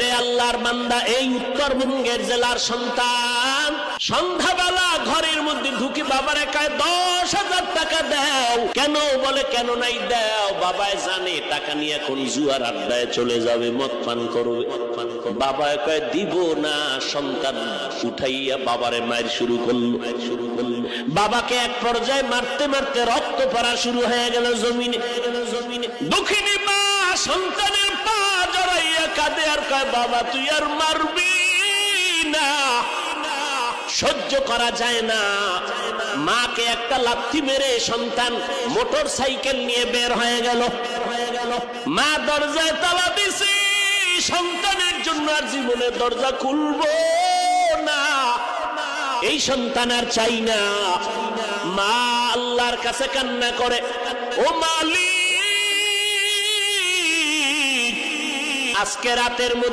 এরে আল্লাহর বান্দা, এই উত্তরবঙ্গের জেলার সন্তান সন্ধ্যাবেলা ঘরের মধ্যে ঢুকে বাবারে কয় 10,000 টাকা দাও। কেন? বলে কেন নাই দাও? বাবায় জানে টাকা নিয়ে এখন জুয়ার আড্ডায় চলে যাবে, মদ পান করবে। বাবায় কয় দিব না। সন্তান উঠাইয়া বাবারে মায়ের শুরু করলো। বাবাকে এক পর্যায়ে মারতে মারতে রক্ত পড়া শুরু হয়ে গেল জমিনে। দুঃখিনী মা সন্তানের পা জড়াইয়া কাঁদে আর কয় বাবা তুই আর মারবি না, সহ্য করা যায় না। মাকে একটা লাথি মেরে সন্তান মোটর সাইকেল নিয়ে বের হয়ে গেল। মা দরজায় তালা দিছে, সন্তানের জন্য আর জীবনে দরজা খুলবো না। এই সন্তান আর চাই না। মা আল্লাহর কাছে কান্না করে, ও মালিক, আজকে রাতের মধ্যে